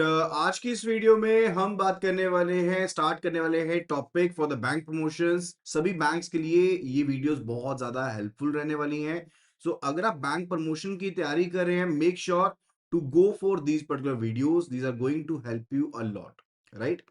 आज की इस वीडियो में हम बात करने वाले हैं स्टार्ट करने वाले हैं topic for the bank promotions. सभी बैंक्स के लिए ये वीडियोस बहुत ज्यादा हेल्पफुल रहने वाली हैं। सो अगर आप बैंक प्रमोशन की तैयारी कर रहे हैं, make sure to go for these particular videos. These are going to help you a lot, right.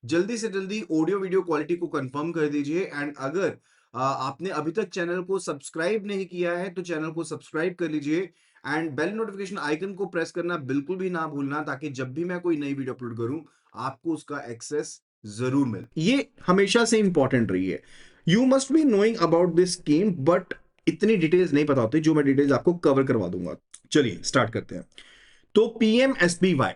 जल्दी से जल्दी ऑडियो वीडियो क्वालिटी को कंफर्म कर दीजिए। एंड अगर आपने अभी तक चैनल को सब्सक्राइब नहीं किया है तो चैनल को सब्सक्राइब कर लीजिए एंड बेल नोटिफिकेशन आइकन को प्रेस करना बिल्कुल भी ना भूलना, ताकि जब भी मैं कोई नई वीडियो अपलोड करूं आपको उसका एक्सेस जरूर मिले। ये हमेशा से इंपॉर्टेंट रही है। You must be knowing about this scheme, but इतनी डिटेल्स नहीं पता होती जो मैं डिटेल्स आपको कवर करवा दूंगा। चलिए स्टार्ट करते हैं। तो पीएमएसबीवाई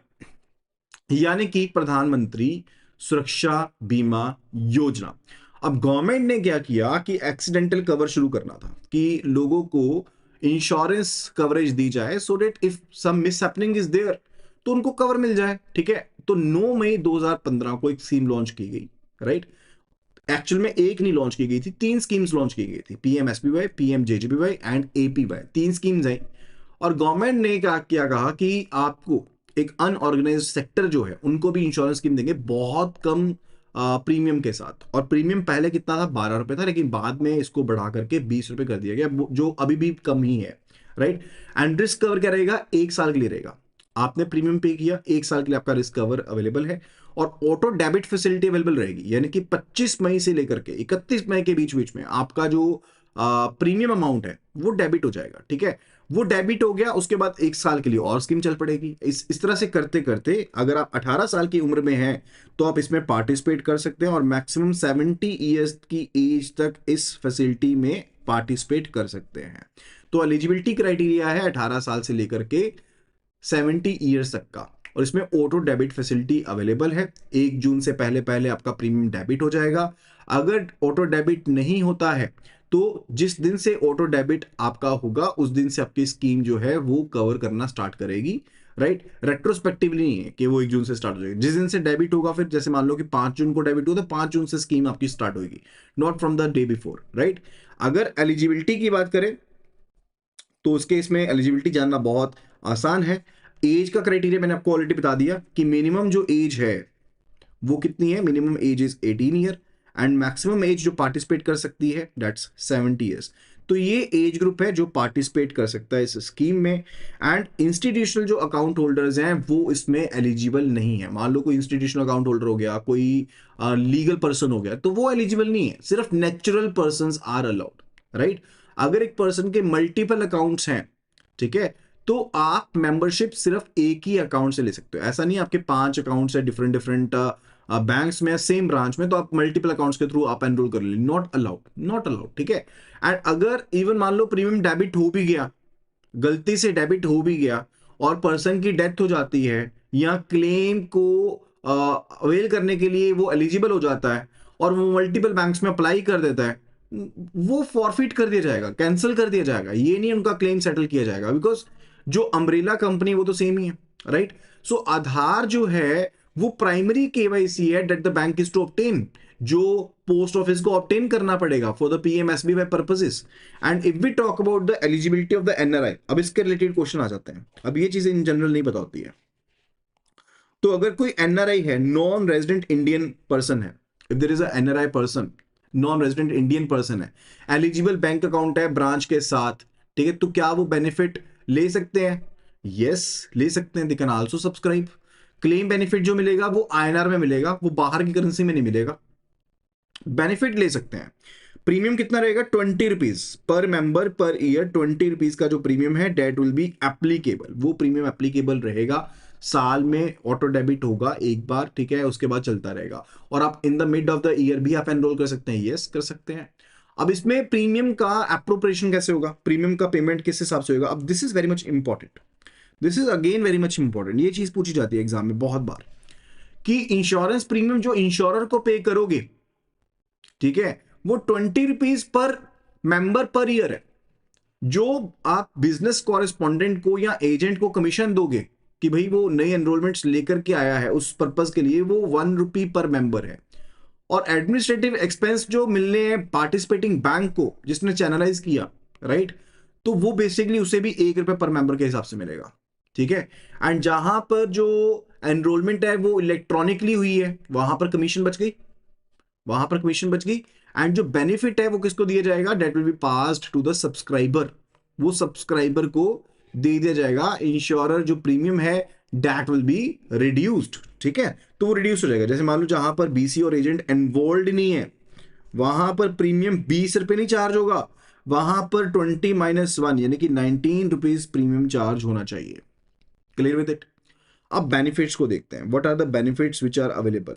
यानी कि प्रधानमंत्री सुरक्षा बीमा योजना। अब गवर्नमेंट ने क्या किया कि एक्सीडेंटल कवर शुरू करना था कि लोगों को इंश्योरेंस कवरेज दी जाए, so that if some miss happening is there तो उनको कवर मिल जाए। ठीक है, तो 9 मई 2015 को एक स्कीम लॉन्च की गई, राइट। एक्चुअल में एक नहीं लॉन्च की गई थी, 3 स्कीम्स लॉन्च की गई थी, PMSBY, PMJJBY and APY. 3 schemes आई और गवर्नमेंट ने क्या कहा कि आपको एक अनऑर्गेनाइज्ड सेक्टर जो है उनको भी इंश्योरेंस स्कीम देंगे बहुत कम प्रीमियम के साथ। और प्रीमियम पहले कितना था, 12 रुपए था, लेकिन बाद में इसको बढ़ा करके 20 रुपए कर दिया गया, जो अभी भी कम ही है, राइट। एंड रिस्क कवर क्या रहेगा, 1 साल के लिए रहेगा। आपने प्रीमियम पे किया, 1 साल के लिए आपका रिस्क कवर अवेलेबल है। और ऑटो डेबिट फैसिलिटी अवेलेबल रहेगी, यानी कि 25 मई से लेकर के 31 मई के बीच बीच में आपका जो प्रीमियम अमाउंट है वो डेबिट हो जाएगा। ठीक है, वो डेबिट हो गया, उसके बाद 1 साल के लिए और स्कीम चल पड़ेगी। इस तरह से करते करते अगर आप 18 साल की उम्र में हैं तो आप इसमें पार्टिसिपेट कर सकते हैं और मैक्सिमम 70 ईयर्स की एज तक इस फैसिलिटी में पार्टिसिपेट कर सकते हैं। तो एलिजिबिलिटी क्राइटेरिया है 18 साल से लेकर के 70 ईयर्स तक का, और इसमें ऑटो डेबिट फैसिलिटी अवेलेबल है। 1 जून से पहले पहले आपका प्रीमियम डेबिट हो जाएगा। अगर ऑटो डेबिट नहीं होता है तो जिस दिन से ऑटो डेबिट आपका होगा उस दिन से आपकी स्कीम जो है वो कवर करना स्टार्ट करेगी, राइट। रेट्रोस्पेक्टिवली नहीं है कि वो 1 जून से स्टार्ट हो जाएगी। जिस दिन से डेबिट होगा, फिर जैसे मान लो कि 5 जून को डेबिट हुआ तो 5 जून से स्कीम आपकी स्टार्ट होगी, not from the day before, right. अगर एलिजिबिलिटी की बात करें तो उसके इसमें एलिजिबिलिटी जानना बहुत आसान है। एज का क्राइटेरिया मैंने आपको ऑलरेडी बता दिया कि मिनिमम जो एज है वो कितनी है, minimum age is 18 year and maximum age जो पार्टिसिपेट कर सकती है दैट्स 70 ईयर्स। तो ये एज ग्रुप है जो पार्टिसिपेट कर सकता है इस स्कीम में। एंड इंस्टीट्यूशनल जो अकाउंट होल्डर्स हैं वो इसमें एलिजिबल नहीं है। मान लो कोई इंस्टीट्यूशनल अकाउंट होल्डर हो गया, कोई लीगल पर्सन हो गया, तो वो एलिजिबल नहीं है, सिर्फ natural person are allowed, right. अगर एक पर्सन के मल्टीपल अकाउंट्स हैं, ठीक है, तो आप मेंबरशिप सिर्फ एक ही अकाउंट से ले सकते हो। ऐसा नहीं आपके 5 अकाउंट्स है डिफरेंट डिफरेंट बैंक्स में, सेम ब्रांच में, तो आप मल्टीपल अकाउंट्स के थ्रू आप एनरोल कर ले, नॉट अलाउड, नॉट अलाउड। ठीक है, एंड अगर इवन मान लो प्रीमियम डेबिट हो भी गया, गलती से डेबिट हो भी गया और पर्सन की डेथ हो जाती है या क्लेम को अवेल करने के लिए वो एलिजिबल हो जाता है और वो मल्टीपल बैंक्स में अप्लाई कर देता है, वो फॉरफिट कर दिया जाएगा, कैंसिल कर दिया जाएगा। ये नहीं उनका क्लेम सेटल किया जाएगा, बिकॉज जो अम्ब्रेला कंपनी वो तो सेम ही है, राइट। सो आधार जो है वो प्राइमरी केवाईसी है that the bank is to obtain, जो पोस्ट ऑफिस को ऑब्टेन करना पड़ेगा for the PMSBY purposes. And if we talk about the eligibility of the NRI, अब इसके रिलेटेड क्वेश्चन आ जाते हैं। अब ये चीजें इन जनरल नहीं पता होती है। तो अगर कोई एनआरआई है, नॉन रेजिडेंट इंडियन पर्सन है, if there is a NRI person, non resident Indian person है, एलिजिबल बैंक अकाउंट है ब्रांच के साथ, ठीक है, तो क्या वो बेनिफिट ले सकते हैं? यस, ले सकते हैं। They can also subscribe. Claim benefit जो मिलेगा वो आईएनआर में मिलेगा, वो बाहर की करेंसी में नहीं मिलेगा। बेनिफिट ले सकते हैं। प्रीमियम कितना रहेगा, 20 rupees per member per year. 20 rupees का जो प्रीमियम है डेट विल बी एप्लीकेबल, वो प्रीमियम एप्लीकेबल रहेगा। साल में ऑटो डेबिट होगा एक बार, ठीक है, उसके बाद चलता रहेगा। और आप in the mid of the year भी आप एनरोल कर सकते हैं, यस कर सकते हैं। अब इसमें प्रीमियम का एप्रोप्रिएशन कैसे होगा, प्रीमियम का पेमेंट किस हिसाब से होगा? अब this is very much important, this is again very much important. ये चीज पूछी जाती है एग्जाम में बहुत बार कि इंश्योरेंस प्रीमियम जो इंश्योरर को पे करोगे, ठीक है, वो 20 rupees per member per year है। जो आप बिजनेस कॉरेस्पॉन्डेंट को या एजेंट को कमीशन दोगे कि भाई वो नई एनरोलमेंट्स लेकर के आया है उस पर्पस के लिए, वो 1 रुपी पर मेंबर है। और एडमिनिस्ट्रेटिव एक्सपेंस जो मिलने हैं पार्टिसिपेटिंग बैंक को जिसने चैनलाइज किया, राइट, तो वो बेसिकली उसे भी 1 रुपए पर मेंबर के हिसाब से मिलेगा, ठीक है। एंड जहां पर जो एनरोलमेंट है वो इलेक्ट्रॉनिकली हुई है, वहां पर कमीशन बच गई, वहां पर कमीशन बच गई। एंड जो बेनिफिट है वो किसको दिया जाएगा, that will be passed to the subscriber, वो सब्सक्राइबर को दे दिया जाएगा। इंश्योरर जो प्रीमियम है दैट विल बी रिड्यूस्ड, ठीक है, तो वो रिड्यूस हो जाएगा। जैसे मान लो जहां पर बीसी और एजेंट इन्वॉल्व नहीं है वहां पर प्रीमियम 20 रुपए नहीं चार्ज होगा, वहां पर 20 - 1 यानी कि 19 रुपीज प्रीमियम चार्ज होना चाहिए। Clear with it. अब बेनिफिट्स को देखते हैं, what are the benefits which are available,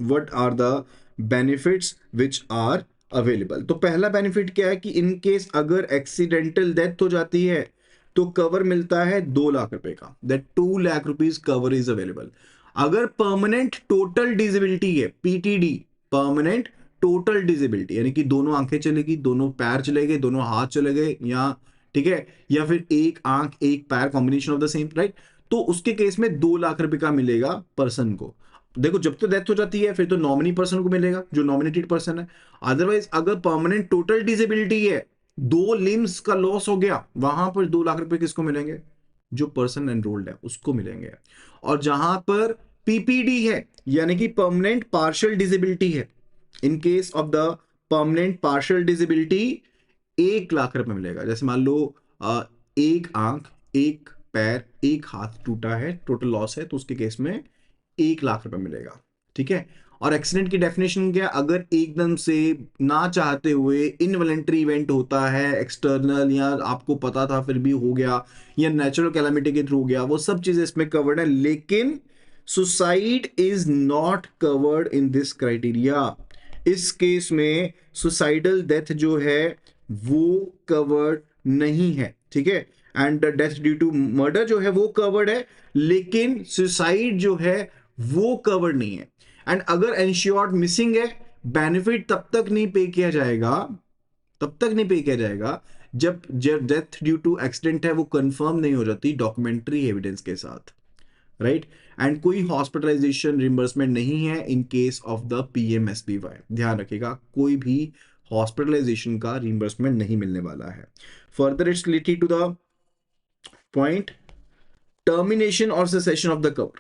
what are the benefits which are available. तो पहला बेनिफिट क्या है कि इन केस अगर एक्सीडेंटल डेथ हो जाती है तो कवर मिलता है 2 लाख रुपए का, that 2 lakh rupees cover is available. अगर परमानेंट टोटल डिसेबिलिटी है, पीटीडी, परमानेंट टोटल डिसेबिलिटी, यानी कि दोनों आंखें चलेगी, दोनों पैर चले गए, दोनों हाथ चले गए, या ठीक है, या फिर एक आंख एक पैर, combination of the same, right, तो उसके केस में 2 लाख रुपए का मिलेगा पर्सन को। देखो जब तो डेथ हो जाती है फिर तो नॉमिनी पर्सन को मिलेगा जो नॉमिनेटेड पर्सन है। अदरवाइज अगर परमानेंट टोटल डिसेबिलिटी है, 2 लिम्स का लॉस हो गया, वहां पर 2 लाख रुपए किसको मिलेंगे, जो पर्सन एनरोल्ड है उसको मिलेंगे। और जहां पर पीपीडी है यानी कि परमानेंट पार्शियल डिसेबिलिटी है, in case of the permanent partial disability 1 lakh रुपए मिलेगा। जैसे मान लो एक आंख एक पैर एक हाथ टूटा है, टोटल लॉस है, तो उसके केस में 1 लाख रुपए मिलेगा, ठीक है। और एक्सीडेंट की डेफिनेशन क्या, अगर एकदम से ना चाहते हुए इनवॉलंटरी इवेंट होता है एक्सटर्नल, या आपको पता था फिर भी हो गया, या नेचुरल कैलामिटी के थ्रू हो गया, वो सब चीजें इसमें कवर्ड है, लेकिन suicide is not covered in this criteria. इस केस में सुसाइडल डेथ जो है वो कवर्ड नहीं है, ठीक है। And death due to murder जो है वो कवर्ड है, लेकिन सुसाइड जो है वो कवर्ड नहीं है। एंड अगर एंश्योर्ड मिसिंग है, बेनिफिट तब तक नहीं पे किया जाएगा, तब तक नहीं पे किया जाएगा जब डेथ ड्यू टू एक्सीडेंट है वो कंफर्म नहीं हो जाती डॉक्यूमेंट्री एविडेंस के साथ, राइट। एंड कोई हॉस्पिटलाइजेशन रिम्बर्समेंट नहीं है in case of the PMSBY, ध्यान रखिएगा, कोई भी हॉस्पिटलाइजेशन का रिम्बर्समेंट नहीं मिलने वाला है। Further it's related to the point termination और cessation of the cover.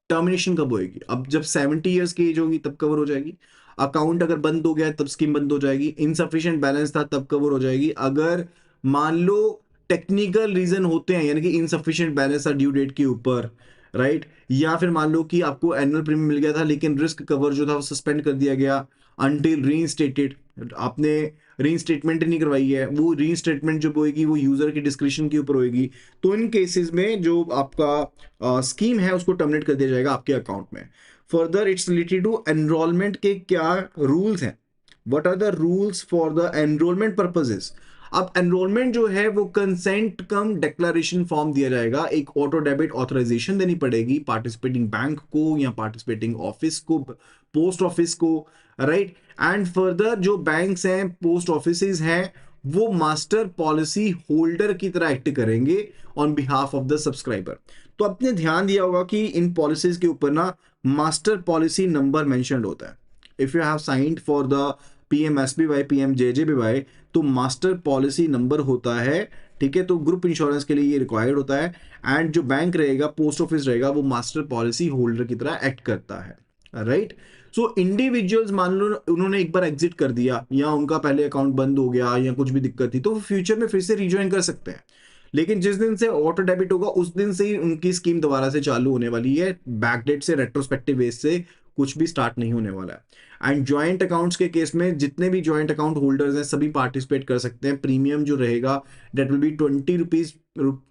Termination कब होएगी, अब जब 70 ईयर्स की एज होगी तब कवर हो जाएगी। अकाउंट अगर बंद हो गया तब स्कीम बंद हो जाएगी। इनसफिशिएंट बैलेंस था तब कवर हो जाएगी। अगर मान लो टेक्निकल रीजन होते हैं, यानी कि इनसफिशिएंट बैलेंस था ड्यू डेट के ऊपर, राइट, या फिर मान लो कि आपको एनुअल प्रीमियम मिल गया था लेकिन रिस्क कवर जो था वो सस्पेंड कर दिया गया अनटिल रीइंस्टेटेड, आपने रीइंस्टेटमेंट नहीं करवाई है, वो रीइंस्टेटमेंट जो होगी वो यूजर की डिस्क्रिप्शन के ऊपर होगी, तो इन केसेस में जो आपका स्कीम है उसको टर्मिनेट कर दिया जाएगा आपके अकाउंट में। Further it's related to enrolment के क्या रूल्स हैं, what are the rules for the enrolment purposes. अब एनरोलमेंट जो है वो कंसेंट कम डिक्लेरेशन फॉर्म दिया जाएगा, एक ऑटो डेबिट ऑथराइजेशन देनी पड़ेगी पार्टिसिपेटिंग बैंक को या पार्टिसिपेटिंग ऑफिस को, पोस्ट ऑफिस को, राइट। एंड फर्दर जो बैंक्स हैं पोस्ट ऑफिसेज हैं वो मास्टर पॉलिसी होल्डर की तरह एक्ट करेंगे on behalf of the subscriber. तो आपने ध्यान दिया होगा कि इन पॉलिसीज के ऊपर ना मास्टर पॉलिसी नंबर मेंशन्ड होता है। If you have signed for the PMSBY PMJJBY तो मास्टर पॉलिसी नंबर होता है, ठीक है, तो ग्रुप इंश्योरेंस के लिए ये रिक्वायर्ड होता है। एंड जो बैंक रहेगा पोस्ट ऑफिस रहेगा वो मास्टर पॉलिसी होल्डर की तरह एक्ट करता है, राइट। सो इंडिविजुअल्स मान लो उन्होंने एक बार एग्जिट कर दिया या उनका पहले अकाउंट बंद हो गया या कुछ भी दिक्कत थी तो वो फ्यूचर में फिर से रिज्वाइन कर सकते हैं, लेकिन जिस दिन से ऑटो डेबिट होगा उस दिन से ही उनकी स्कीम दोबारा से चालू होने वाली है, बैकडेट से रेट्रोस्पेक्टिव बेस से कुछ भी स्टार्ट नहीं होने वाला है। एंड ज्वाइंट अकाउंट्स के केस में जितने भी ज्वाइंट अकाउंट होल्डर्स हैं सभी पार्टिसिपेट कर सकते हैं। प्रीमियम जो रहेगा that will be 20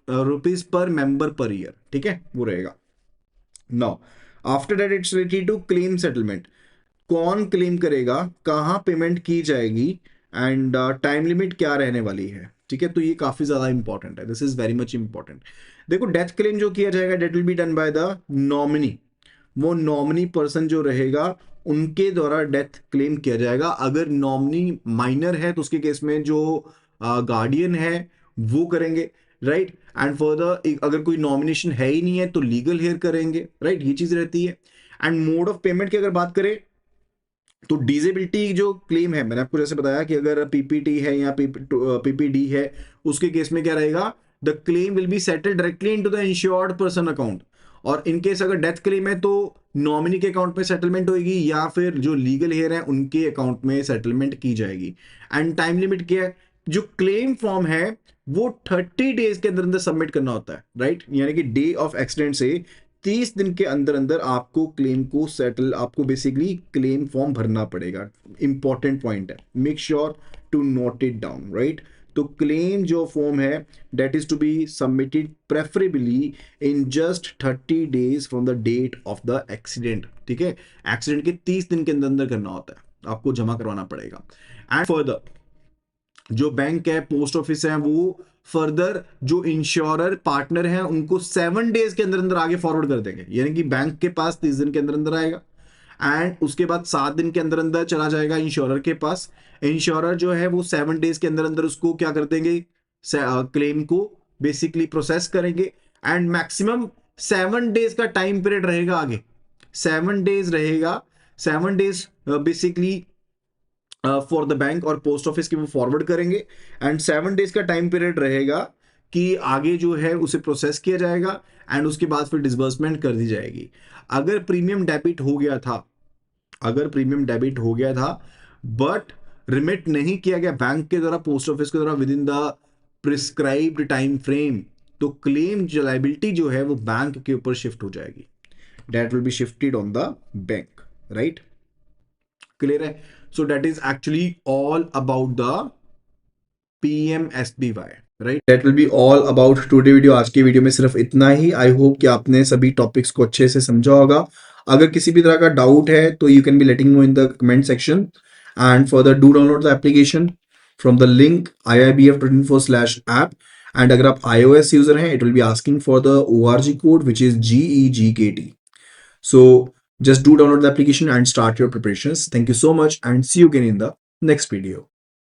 rupees per member per year, ठीक है, वो रहेगा। Now after that it's related to claim settlement, कौन क्लेम करेगा, कहां पेमेंट की जाएगी, एंड टाइम लिमिट क्या रहने वाली है, ठीक है, तो ये काफी ज्यादा इंपॉर्टेंट है, this is very much important. देखो डेथ क्लेम जो किया जाएगा that will be done by the nominee, वो नॉमिनी पर्सन जो रहेगा उनके द्वारा डेथ क्लेम किया जाएगा। अगर नॉमिनी माइनर है तो उसके केस में जो गार्डियन है वो करेंगे, राइट। एंड फर्दर अगर कोई नॉमिनेशन है ही नहीं है तो लीगल हेयर करेंगे, राइट, ये चीज रहती है। एंड मोड ऑफ पेमेंट की अगर बात करें तो डिसेबिलिटी जो क्लेम है, मैंने आपको जैसे बताया कि अगर पीपीटी है या पीपीडी है उसके केस में क्या रहेगा, the claim will be settled directly into the insured person account, और इनकेस अगर डेथ क्लेम है तो नॉमिनी के अकाउंट में सेटलमेंट होगी या फिर जो लीगल हेयर है उनके अकाउंट में सेटलमेंट की जाएगी। एंड टाइम लिमिट क्या है, जो क्लेम फॉर्म है वो 30 डेज के अंदर अंदर सबमिट करना होता है, राइट, यानी कि डे ऑफ एक्सीडेंट से 30 दिन के अंदर अंदर आपको क्लेम को सेटल, आपको बेसिकली क्लेम फॉर्म भरना पड़ेगा। इंपॉर्टेंट पॉइंट है, make sure to note it down, right. तो क्लेम जो फॉर्म है that is to be submitted preferably in just 30 days from the date of the accident, ठीक है। एक्सीडेंट के 30 दिन के अंदर अंदर करना होता है, आपको जमा करवाना पड़ेगा। एंड फर्दर जो बैंक है, पोस्ट ऑफिस है, वो फर्दर जो इंश्योरर पार्टनर है उनको 7 डेज के अंदर अंदर आगे फॉरवर्ड कर देंगे, यानी कि बैंक के पास 30 दिन के अंदर अंदर आएगा एंड उसके बाद 7 दिन के अंदर अंदर चला जाएगा इंश्योरर के पास। इंश्योरर जो है वो 7 डेज के अंदर अंदर उसको क्या कर देंगे, क्लेम को बेसिकली प्रोसेस करेंगे एंड मैक्सिमम 7 डेज का टाइम पीरियड रहेगा आगे, 7 डेज रहेगा। 7 days basically for the bank और पोस्ट ऑफिस की वो फॉरवर्ड करेंगे एंड 7 डेज का टाइम पीरियड रहेगा कि आगे जो है उसे प्रोसेस किया जाएगा एंड उसके बाद फिर डिसबर्समेंट कर दी जाएगी। अगर प्रीमियम डेबिट हो गया था, अगर प्रीमियम डेबिट हो गया था बट रिमिट नहीं किया गया बैंक के द्वारा, पोस्ट ऑफिस के द्वारा within the prescribed time frame, तो क्लेम लायबिलिटी जो है वो बैंक के ऊपर शिफ्ट हो जाएगी, that will be shifted on the bank, right. Clear है। So that is actually all about the PMSBY, right. That will be all about today video. आज की वीडियो में सिर्फ इतना ही। आई होप कि आपने सभी टॉपिक्स को अच्छे से समझा होगा। अगर किसी भी तरह का डाउट है तो you can be letting no in the comment section and further do download the application from the link IIBF24/app। And अगर आप iOS यूजर हैं, it will be asking for the ORG code which is GEGKT। So just do download the application and start your preparations. Thank you so much and see you again in the next video.